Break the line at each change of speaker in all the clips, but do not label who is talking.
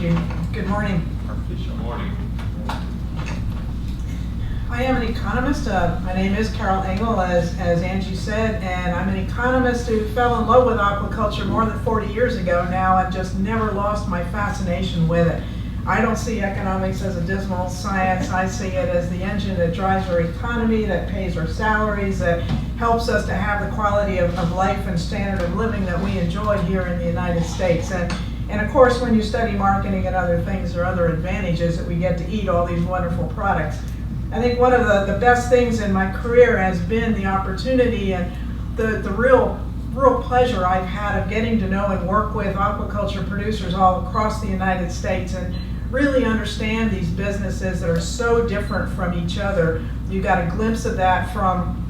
you. Good morning.
Good morning.
I am an economist. My name is Carole Engle, as Angie said, and I'm an economist who fell in love with aquaculture more than 40 years ago now and just never lost my fascination with it. I don't see economics as a dismal science. I see it as the engine that drives our economy, that pays our salaries, that helps us to have the quality of life and standard of living that we enjoy here in the United States. And of course, when you study marketing and other things, there are other advantages that we get to eat all these wonderful products. I think one of the best things in my career has been the opportunity and the real pleasure I've had of getting to know and work with aquaculture producers all across the United States and really understand these businesses that are so different from each other. You got a glimpse of that from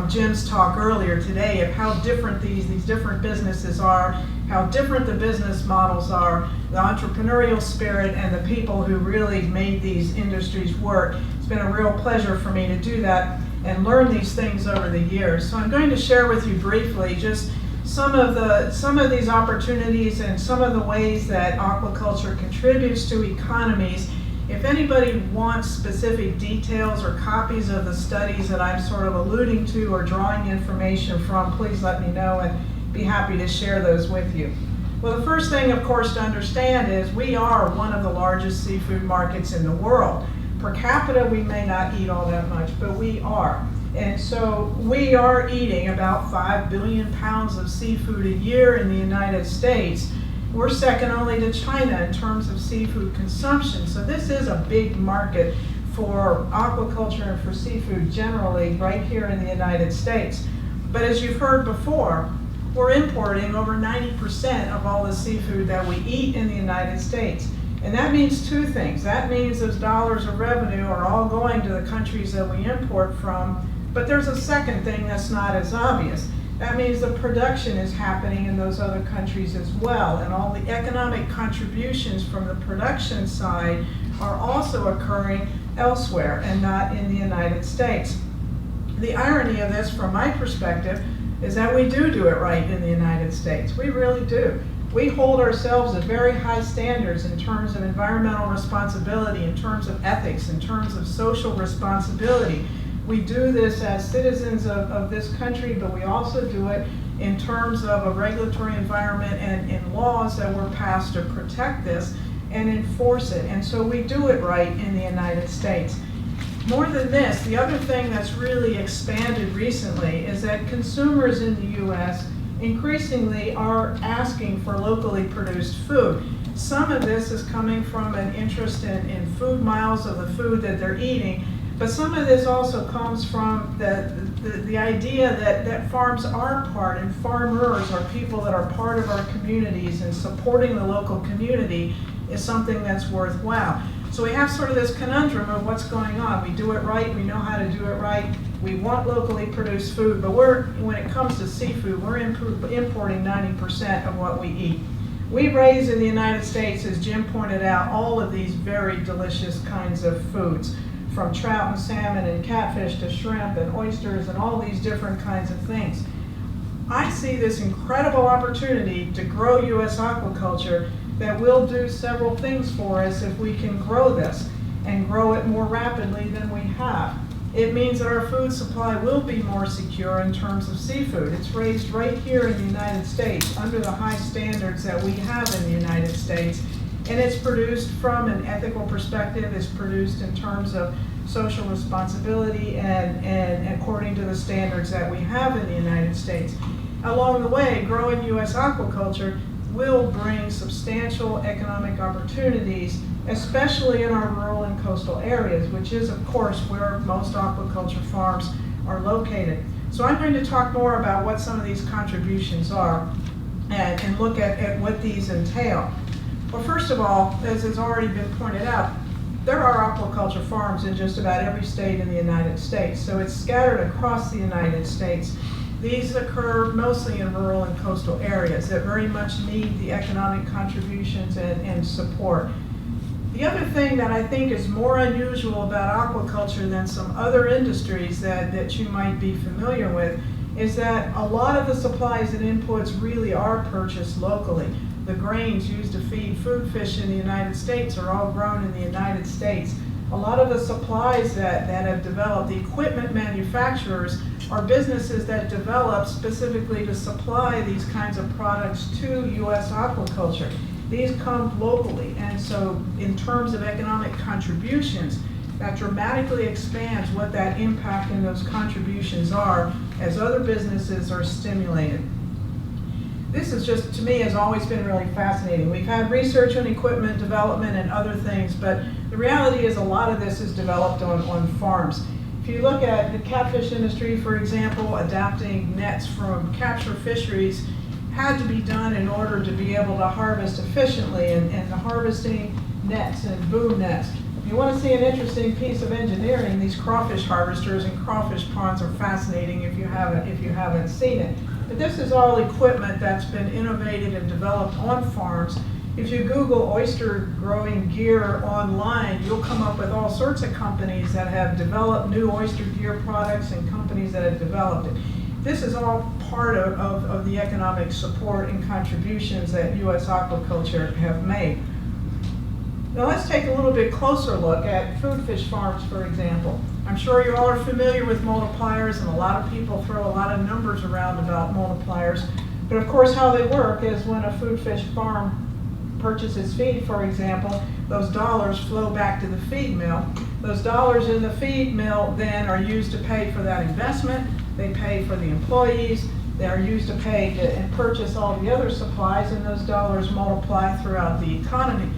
Jim's talk earlier today of how different these different businesses are, how different the business models are, the entrepreneurial spirit, and the people who really made these industries work. It's been a real pleasure for me to do that and learn these things over the years. So I'm going to share with you briefly just some of these opportunities and some of the ways that aquaculture contributes to economies. If anybody wants specific details or copies of the studies that I'm sort of alluding to or drawing information from, please let me know and be happy to share those with you. Well, the first thing, of course, to understand is we are one of the largest seafood markets in the world. Per capita, we may not eat all that much, but we are. And so we are eating about 5 billion pounds of seafood a year in the United States. We're second only to China in terms of seafood consumption. So this is a big market for aquaculture and for seafood generally right here in the United States. But as you've heard before, we're importing over 90% of all the seafood that we eat in the United States. And that means two things. That means those dollars of revenue are all going to the countries that we import from. But there's a second thing that's not as obvious. That means the production is happening in those other countries as well, and all the economic contributions from the production side are also occurring elsewhere and not in the United States. The irony of this, from my perspective, is that we do it right in the United States. We really do. We hold ourselves at very high standards in terms of environmental responsibility, in terms of ethics, in terms of social responsibility. We do this as citizens of this country, but we also do it in terms of a regulatory environment and laws that were passed to protect this and enforce it. And so we do it right in the United States. More than this, the other thing that's really expanded recently is that consumers in the U.S. increasingly are asking for locally produced food. Some of this is coming from an interest in food miles of the food that they're eating, but some of this also comes from the idea that farms are part, and farmers are people that are part of our communities, and supporting the local community is something that's worthwhile. So we have sort of this conundrum of what's going on. We do it right, we know how to do it right, we want locally produced food, but when it comes to seafood, we're importing 90% of what we eat. We raise in the United States, as Jim pointed out, all of these very delicious kinds of foods, from trout and salmon and catfish to shrimp and oysters and all these different kinds of things. I see this incredible opportunity to grow U.S. aquaculture that will do several things for us if we can grow this and grow it more rapidly than we have. It means that our food supply will be more secure in terms of seafood. It's raised right here in the United States under the high standards that we have in the United States. And it's produced from an ethical perspective, it's produced in terms of social responsibility and according to the standards that we have in the United States. Along the way, growing U.S. aquaculture will bring substantial economic opportunities, especially in our rural and coastal areas, which is, of course, where most aquaculture farms are located. So I'm going to talk more about what some of these contributions are and look at what these entail. Well, first of all, as has already been pointed out, there are aquaculture farms in just about every state in the United States. So it's scattered across the United States. These occur mostly in rural and coastal areas that very much need the economic contributions and support. The other thing that I think is more unusual about aquaculture than some other industries that you might be familiar with is that a lot of the supplies and inputs really are purchased locally. The grains used to feed food fish in the United States are all grown in the United States. A lot of the supplies that have developed, the equipment manufacturers, are businesses that develop specifically to supply these kinds of products to U.S. aquaculture. These come locally, and so in terms of economic contributions, that dramatically expands what that impact and those contributions are as other businesses are stimulated. This is just, to me, has always been really fascinating. We've had research on equipment development and other things, but the reality is a lot of this is developed on farms. If you look at the catfish industry, for example, adapting nets from capture fisheries had to be done in order to be able to harvest efficiently, and the harvesting nets and boom nets. If you want to see an interesting piece of engineering, these crawfish harvesters and crawfish ponds are fascinating if you haven't seen it. But this is all equipment that's been innovated and developed on farms. If you Google oyster growing gear online, you'll come up with all sorts of companies that have developed new oyster gear products and companies that have developed it. This is all part of the economic support and contributions that U.S. aquaculture have made. Now let's take a little bit closer look at food fish farms, for example. I'm sure you all are familiar with multipliers, and a lot of people throw a lot of numbers around about multipliers. But of course how they work is when a food fish farm purchases feed, for example, those dollars flow back to the feed mill. Those dollars in the feed mill then are used to pay for that investment. They pay for the employees. They are used to pay and purchase all the other supplies, and those dollars multiply throughout the economy.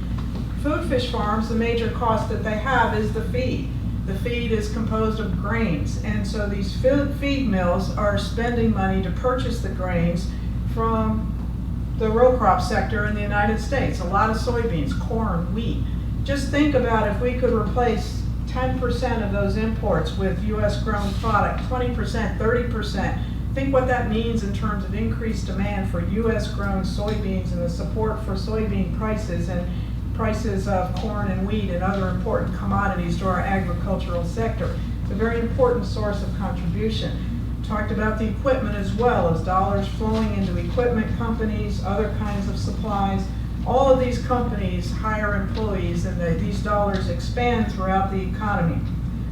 Food fish farms, the major cost that they have is the feed. The feed is composed of grains, and so these feed mills are spending money to purchase the grains from the row crop sector in the United States. A lot of soybeans, corn, wheat. Just think about if we could replace 10% of those imports with U.S. grown product, 20%, 30%. Think what that means in terms of increased demand for U.S. grown soybeans and the support for soybean prices and prices of corn and wheat and other important commodities to our agricultural sector. It's a very important source of contribution. Talked about the equipment as well, as dollars flowing into equipment companies, other kinds of supplies. All of these companies hire employees, and these dollars expand throughout the economy.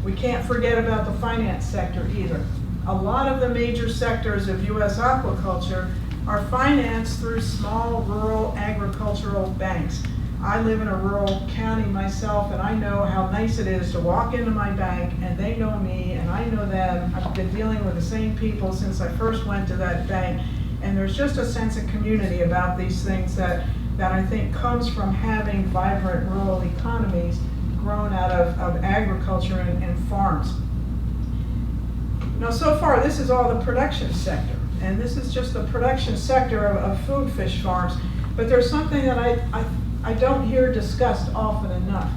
We can't forget about the finance sector either. A lot of the major sectors of U.S. aquaculture are financed through small rural agricultural banks. I live in a rural county myself, and I know how nice it is to walk into my bank and they know me and I know them. I've been dealing with the same people since I first went to that bank, and there's just a sense of community about these things that I think comes from having vibrant rural economies grown out of agriculture and farms. Now so far this is all the production sector, and this is just the production sector of food fish farms, but there's something that I don't hear discussed often enough.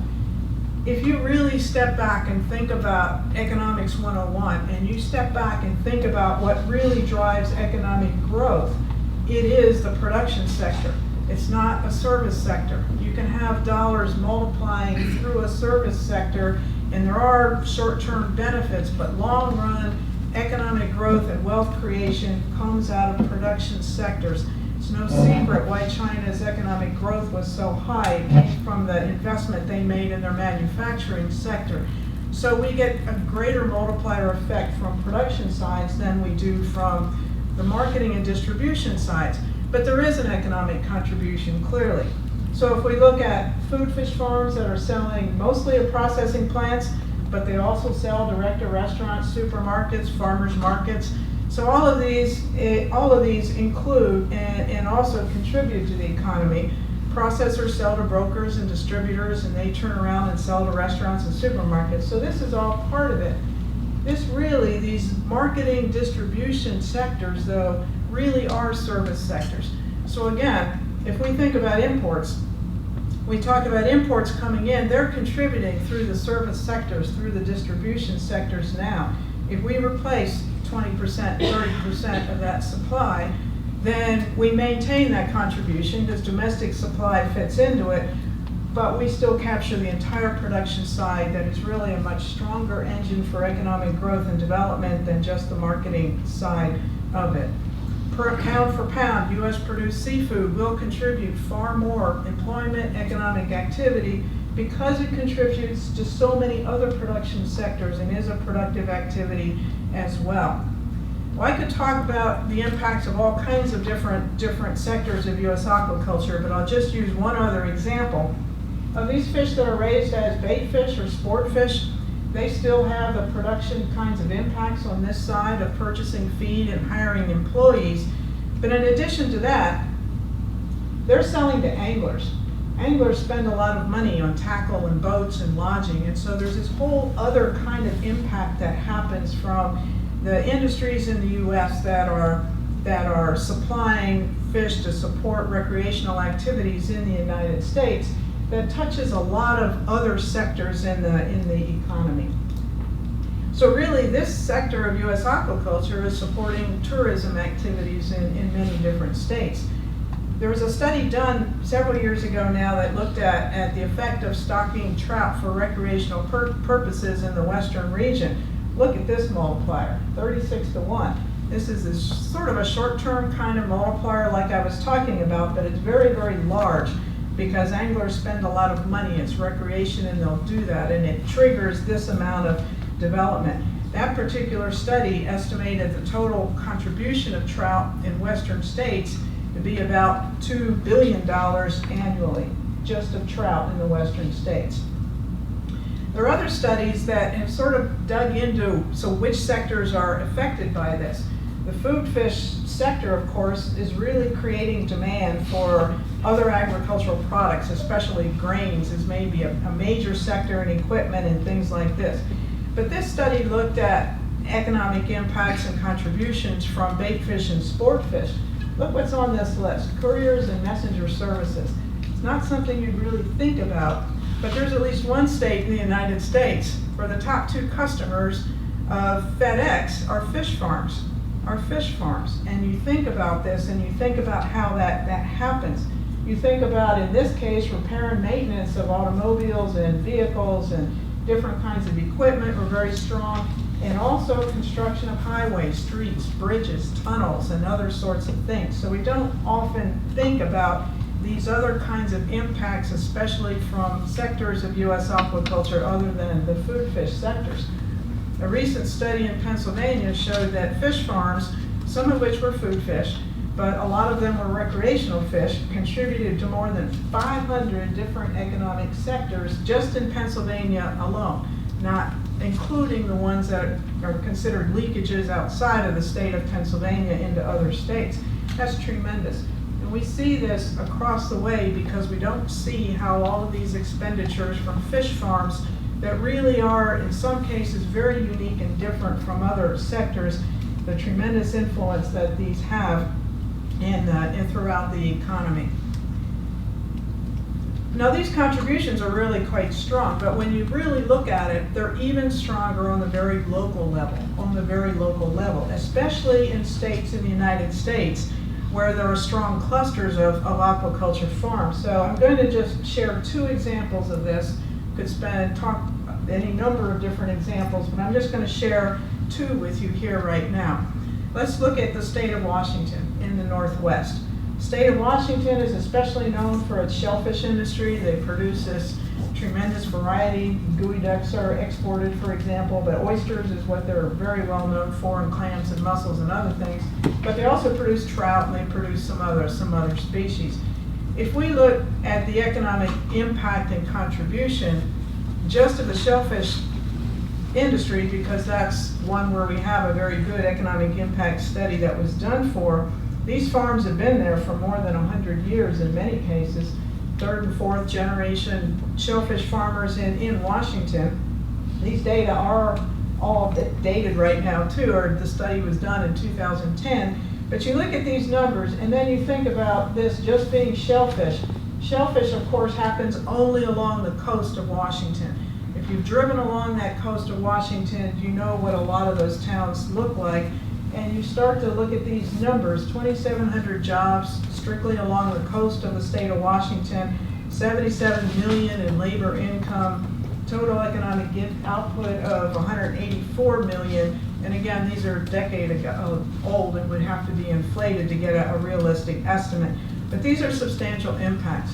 If you really step back and think about Economics 101, and you step back and think about what really drives economic growth, it is the production sector. It's not a service sector. You can have dollars multiplying through a service sector, and there are short-term benefits, but long-run economic growth and wealth creation comes out of production sectors. It's no secret why China's economic growth was so high. It came from the investment they made in their manufacturing sector. So we get a greater multiplier effect from production sides than we do from the marketing and distribution sides. But there is an economic contribution, clearly. So if we look at food fish farms that are selling mostly at processing plants, but they also sell direct to restaurants, supermarkets, farmers markets. So all of these include and also contribute to the economy. Processors sell to brokers and distributors, and they turn around and sell to restaurants and supermarkets. So this is all part of it. These marketing distribution sectors, though, really are service sectors. So again, if we think about imports, we talk about imports coming in, they're contributing through the service sectors, through the distribution sectors now. If we replace 20%, 30% of that supply, then we maintain that contribution because domestic supply fits into it, but we still capture the entire production side that is really a much stronger engine for economic growth and development than just the marketing side of it. pound for pound, U.S. produced seafood will contribute far more employment, economic activity, because it contributes to so many other production sectors and is a productive activity as well. Well, I could talk about the impacts of all kinds of different sectors of U.S. aquaculture, but I'll just use one other example. Of these fish that are raised as baitfish or sport fish, they still have the production kinds of impacts on this side of purchasing feed and hiring employees. But in addition to that, they're selling to anglers. Anglers spend a lot of money on tackle and boats and lodging, and so there's this whole other kind of impact that happens from the industries in the U.S. that are supplying fish to support recreational activities in the United States that touches a lot of other sectors in the economy. So really, this sector of U.S. aquaculture is supporting tourism activities in many different states. There was a study done several years ago now that looked at the effect of stocking trout for recreational purposes in the western region. Look at this multiplier, 36 to 1. This is sort of a short-term kind of multiplier like I was talking about, but it's very, very large because anglers spend a lot of money. It's recreation and they'll do that, and it triggers this amount of development. That particular study estimated the total contribution of trout in western states to be about $2 billion annually, just of trout in the western states. There are other studies that have sort of dug into, so which sectors are affected by this. The food fish sector, of course, is really creating demand for other agricultural products, especially grains, is maybe a major sector in equipment and things like this. But this study looked at economic impacts and contributions from baitfish and sportfish. Look what's on this list: couriers and messenger services. It's not something you'd really think about, but there's at least one state in the United States where the top two customers of FedEx are fish farms. And you think about this and you think about how that happens. You think about, in this case, repair and maintenance of automobiles and vehicles and different kinds of equipment were very strong, and also construction of highways, streets, bridges, tunnels, and other sorts of things. So we don't often think about these other kinds of impacts, especially from sectors of U.S. aquaculture other than the food fish sectors. A recent study in Pennsylvania showed that fish farms, some of which were food fish, but a lot of them were recreational fish, contributed to more than 500 different economic sectors just in Pennsylvania alone, not including the ones that are considered leakages outside of the state of Pennsylvania into other states. That's tremendous. And we see this across the way because we don't see how all of these expenditures from fish farms that really are, in some cases, very unique and different from other sectors, the tremendous influence that these have and throughout the economy. Now, these contributions are really quite strong, but when you really look at it, they're even stronger on the very local level, especially in states in the United States where there are strong clusters of aquaculture farms. So I'm going to just share two examples of this. Could talk any number of different examples, but I'm just going to share two with you here right now. Let's look at the state of Washington in the Northwest. The state of Washington is especially known for its shellfish industry. They produce this tremendous variety. Gooey ducks are exported, for example, but oysters is what they're very well known for, and clams and mussels and other things. But they also produce trout, and they produce some other species. If we look at the economic impact and contribution just of the shellfish industry, because that's one where we have a very good economic impact study that was done for, these farms have been there for more than 100 years in many cases. Third and fourth generation shellfish farmers in Washington. These data are all dated right now too, or the study was done in 2010. But you look at these numbers and then you think about this just being shellfish. Shellfish, of course, happens only along the coast of Washington. If you've driven along that coast of Washington, you know what a lot of those towns look like. And you start to look at these numbers, 2,700 jobs strictly along the coast of the state of Washington, 77 million in labor income, total economic output of 184 million, And again, these are a decade ago old and would have to be inflated to get a realistic estimate. But these are substantial impacts.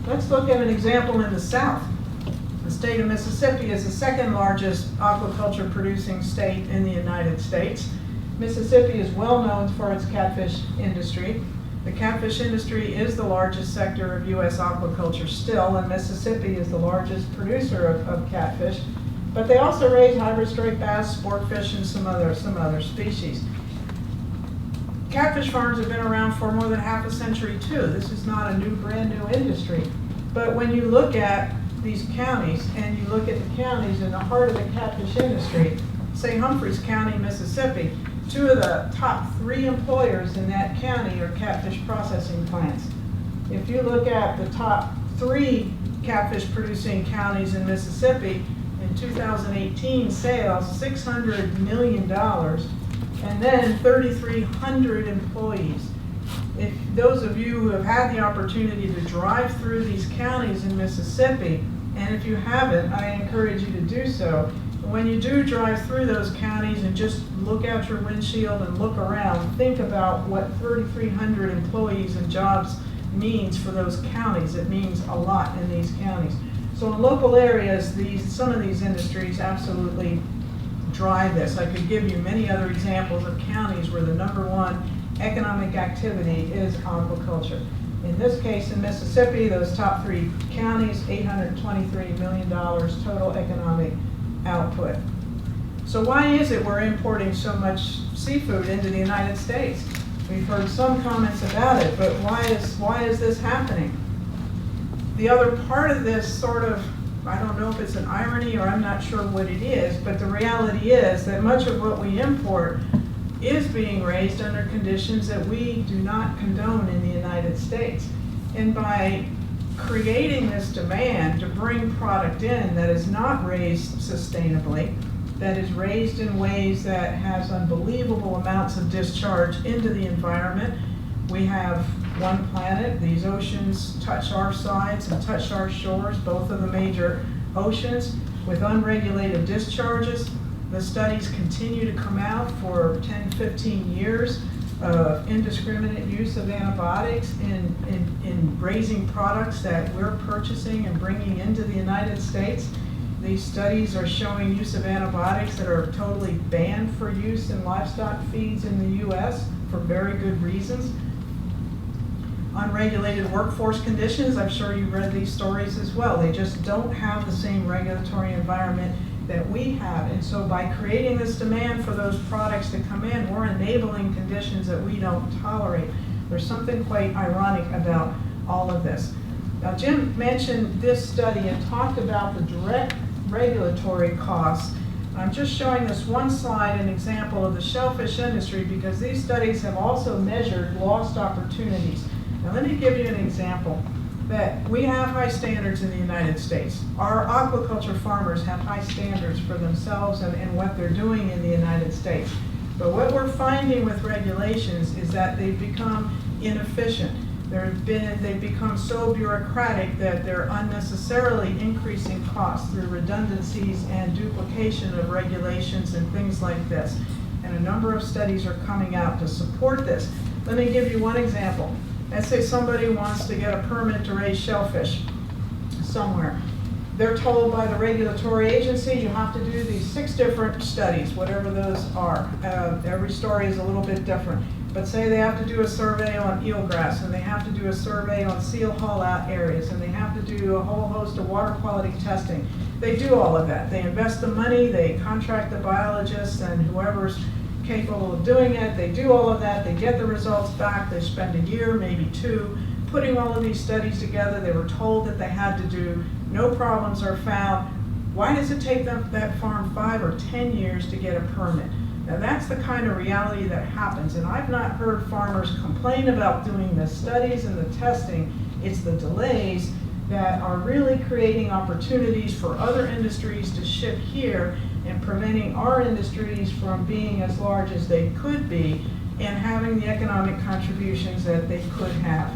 Let's look at an example in the South. The state of Mississippi is the second largest aquaculture producing state in the United States. Mississippi is well known for its catfish industry. The catfish industry is the largest sector of U.S. aquaculture still, and Mississippi is the largest producer of catfish. But they also raise hybrid striped bass, sportfish, and some other species. Catfish farms have been around for more than half a century too. This is not a brand new industry. But when you look at these counties, and you look at the counties in the heart of the catfish industry, say Humphreys County, Mississippi, two of the top 3 employers in that county are catfish processing plants. If you look at the top 3 catfish producing counties in Mississippi, in 2018 sales, $600 million, and then 3,300 employees. If those of you who have had the opportunity to drive through these counties in Mississippi, and if you haven't, I encourage you to do so. When you do drive through those counties and just look out your windshield and look around, think about what 3,300 employees and jobs means for those counties. It means a lot in these counties. So in local areas, some of these industries absolutely drive this. I could give you many other examples of counties where the #1 economic activity is aquaculture. In this case, in Mississippi, those top 3 counties, $823 million total economic output. So why is it we're importing so much seafood into the United States? We've heard some comments about it, but why is this happening? The other part of this sort of, I don't know if it's an irony or I'm not sure what it is, but the reality is that much of what we import is being raised under conditions that we do not condone in the United States. And by creating this demand to bring product in that is not raised sustainably, that is raised in ways that has unbelievable amounts of discharge into the environment. We have one planet. These oceans touch our sides and touch our shores, both of the major oceans, with unregulated discharges. The studies continue to come out for 10, 15 years of indiscriminate use of antibiotics in raising products that we're purchasing and bringing into the United States. These studies are showing use of antibiotics that are totally banned for use in livestock feeds in the U.S. for very good reasons. Unregulated workforce conditions, I'm sure you've read these stories as well. They just don't have the same regulatory environment that we have. And so by creating this demand for those products to come in, we're enabling conditions that we don't tolerate. There's something quite ironic about all of this. Now, Jim mentioned this study and talked about the direct regulatory costs. I'm just showing this one slide, an example of the shellfish industry, because these studies have also measured lost opportunities. Now, let me give you an example that we have high standards in the United States. Our aquaculture farmers have high standards for themselves and what they're doing in the United States. But what we're finding with regulations is that they've become inefficient. They've become so bureaucratic that they're unnecessarily increasing costs through redundancies and duplication of regulations and things like this. And a number of studies are coming out to support this. Let me give you one example. Let's say somebody wants to get a permit to raise shellfish somewhere. They're told by the regulatory agency, you have to do these 6 different studies, whatever those are. Every story is a little bit different. But say they have to do a survey on eelgrass, and they have to do a survey on seal haul out areas, and they have to do a whole host of water quality testing. They do all of that. They invest the money, they contract the biologists and whoever's capable of doing it. They do all of that, they get the results back, they spend a year, maybe 2, putting all of these studies together. They were told that they had to do, no problems are found. Why does it take them, that farm 5 or 10 years to get a permit? Now that's the kind of reality that happens, and I've not heard farmers complain about doing the studies and the testing. It's the delays that are really creating opportunities for other industries to ship here and preventing our industries from being as large as they could be and having the economic contributions that they could have.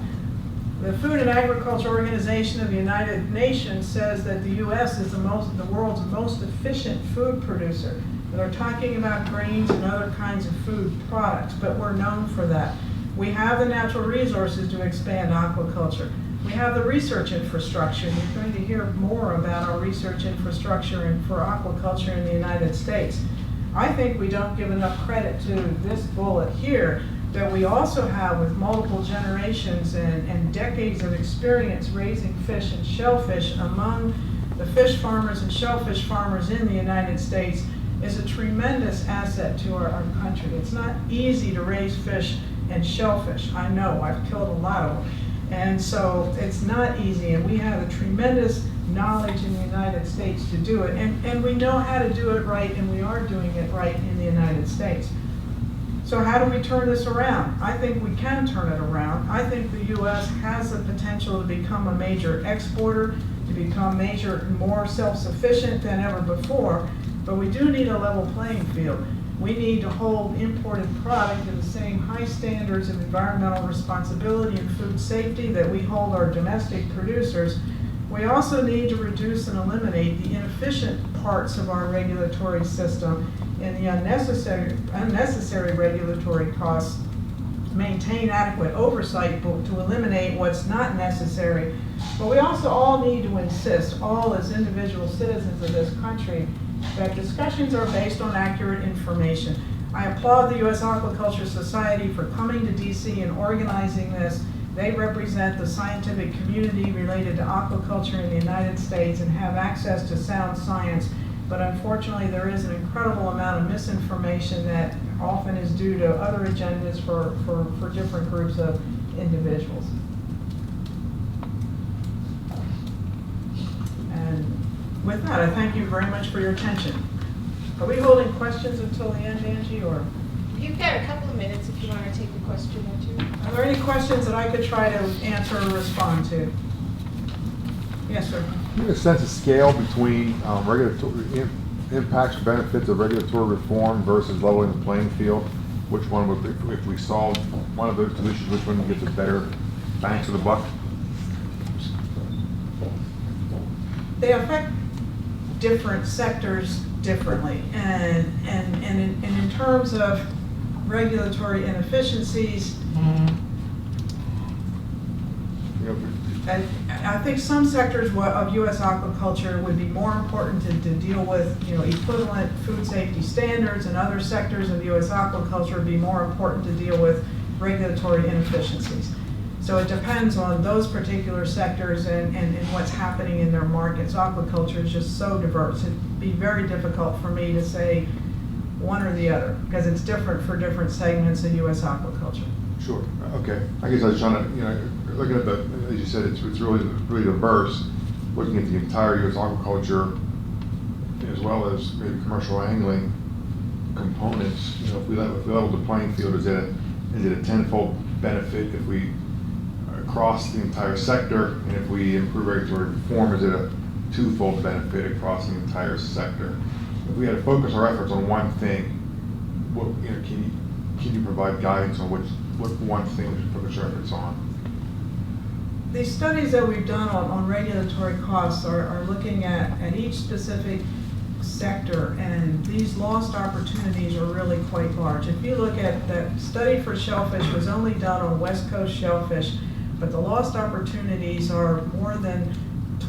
The Food and Agriculture Organization of the United Nations says that the U.S. is the world's most efficient food producer. They're talking about grains and other kinds of food products, but we're known for that. We have the natural resources to expand aquaculture. We have the research infrastructure. You're going to hear more about our research infrastructure and for aquaculture in the United States. I think we don't give enough credit to this bullet here, that we also have with multiple generations and decades of experience raising fish and shellfish among the fish farmers and shellfish farmers in the United States is a tremendous asset to our country. It's not easy to raise fish and shellfish. I know, I've killed a lot of them. And so it's not easy, and we have a tremendous knowledge in the United States to do it. And we know how to do it right, and we are doing it right in the United States. So how do we turn this around? I think we can turn it around. I think the U.S. has the potential to become a major exporter, to become more self-sufficient than ever before, but we do need a level playing field. We need to hold imported product to the same high standards of environmental responsibility and food safety that we hold our domestic producers. We also need to reduce and eliminate the inefficient parts of our regulatory system and the unnecessary regulatory costs, maintain adequate oversight to eliminate what's not necessary. But we also all need to insist, all as individual citizens of this country, that discussions are based on accurate information. I applaud the U.S. Aquaculture Society for coming to DC and organizing this. They represent the scientific community related to aquaculture in the United States and have access to sound science. But unfortunately, there is an incredible amount of misinformation that often is due to other agendas for different groups of individuals. And with that, I thank you very much for your attention. Are we holding questions until the end, Angie, or?
You've got a couple of minutes if you want to take a question or two.
Are there any questions that I could try to answer or respond to? Yes, sir.
Do you have a sense of scale between regulatory impacts or benefits of regulatory reform versus leveling the playing field? Which one would, if we solved one of those two issues, which one gets a better bang for the buck?
They affect different sectors differently, and in terms of regulatory inefficiencies, I think some sectors of U.S. aquaculture would be more important to deal with, equivalent food safety standards, and other sectors of U.S. aquaculture would be more important to deal with regulatory inefficiencies. So it depends on those particular sectors and what's happening in their markets. Aquaculture is just so diverse. It'd be very difficult for me to say one or the other, because it's different for different segments of U.S. aquaculture.
Sure. Okay. I guess I was trying to, looking at the, as you said, it's really diverse. Looking at the entire U.S. aquaculture, as well as maybe commercial angling components. If we level the playing field, is it a tenfold benefit if we across the entire sector, and if we improve regulatory reform, is it a twofold benefit across the entire sector? If we had to focus our efforts on one thing, what can you provide guidance on what one thing we should focus our efforts on?
The studies that we've done on regulatory costs are looking at each specific sector, and these lost opportunities are really quite large. If you look at that study for shellfish, was only done on West Coast shellfish, but the lost opportunities are more than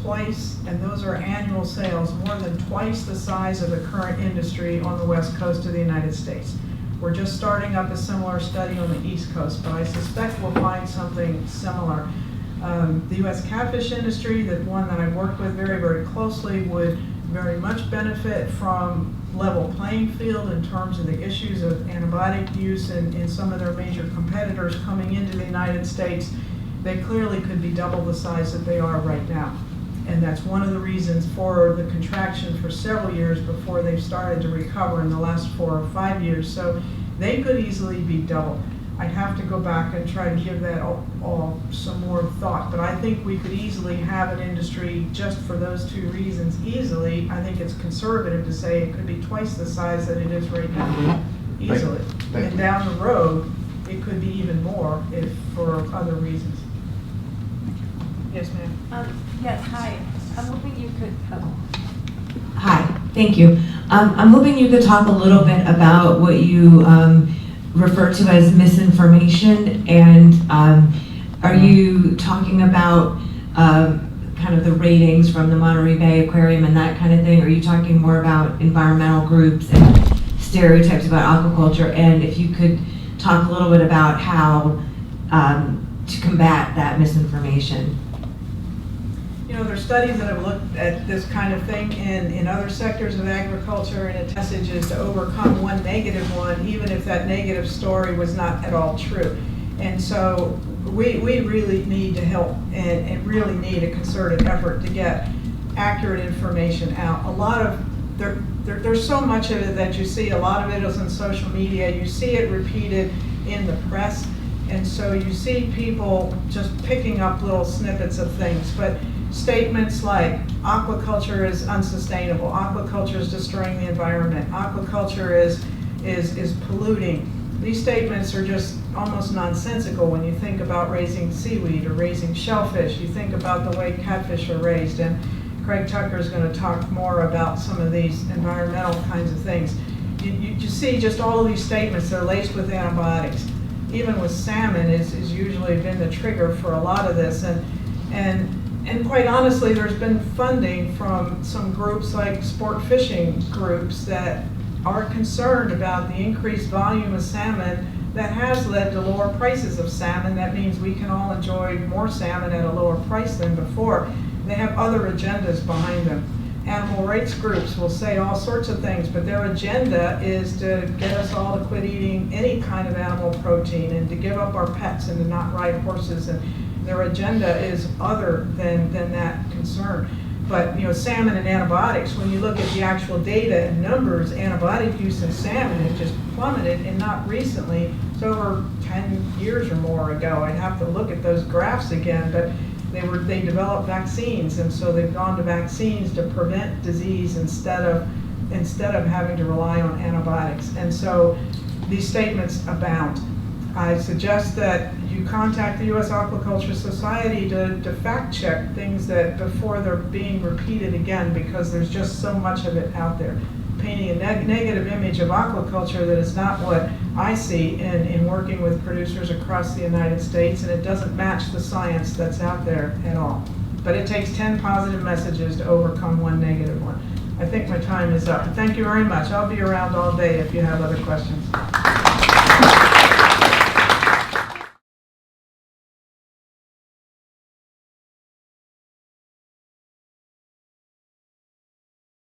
twice, and those are annual sales, more than twice the size of the current industry on the West Coast of the United States. We're just starting up a similar study on the East Coast, but I suspect we'll find something similar. The U.S. catfish industry, the one that I've worked with very, very closely, would very much benefit from level playing field in terms of the issues of antibiotic use in some of their major competitors coming into the United States. They clearly could be double the size that they are right now. And that's one of the reasons for the contraction for several years before they've started to recover in the last 4 or 5 years. So they could easily be double. I'd have to go back and try to give that all some more thought. But I think we could easily have an industry just for those two reasons easily. I think it's conservative to say it could be twice the size that it is right now, easily. And down the road, it could be even more if for other reasons. Yes, ma'am.
Yes, hi. I'm hoping you could.
Hi, thank you.
I'm hoping you could talk a little bit about what you refer to as misinformation, and are you talking about kind of the ratings from the Monterey Bay Aquarium and that kind of thing? Or are you talking more about environmental groups and stereotypes about aquaculture? And if you could talk a little bit about how to combat that misinformation.
You know, there's studies that have looked at this kind of thing in other sectors of agriculture, and its message is to overcome one negative one, even if that negative story was not at all true. And so we really need to help and really need a concerted effort to get accurate information out. A lot of, there's so much of it that you see, a lot of it is on social media, you see it repeated in the press, and so you see people just picking up little snippets of things. But statements like aquaculture is unsustainable, aquaculture is destroying the environment, aquaculture is polluting. These statements are just almost nonsensical when you think about raising seaweed or raising shellfish. You think about the way catfish are raised, and Craig Tucker is going to talk more about some of these environmental kinds of things. You see just all of these statements that are laced with antibiotics. Even with salmon is usually been the trigger for a lot of this, and quite honestly, there's been funding from some groups like sport fishing groups that are concerned about the increased volume of salmon that has led to lower prices of salmon. That means we can all enjoy more salmon at a lower price than before. They have other agendas behind them. Animal rights groups will say all sorts of things, but their agenda is to get us all to quit eating any kind of animal protein and to give up our pets and to not ride horses. And their agenda is other than that concern. But you know, salmon and antibiotics, when you look at the actual data and numbers, antibiotic use in salmon has just plummeted, and not recently. It's over 10 years or more ago. I'd have to look at those graphs again, but they developed vaccines, and so they've gone to vaccines to prevent disease instead of having to rely on antibiotics. And so these statements abound. I suggest that you contact the U.S. Aquaculture Society to fact check things that before they're being repeated again, because there's just so much of it out there. Painting a negative image of aquaculture that is not what I see in working with producers across the United States, and it doesn't match the science that's out there at all. But it takes 10 positive messages to overcome one negative one. I think my time is up. Thank you very much. I'll be around all day if you have other questions.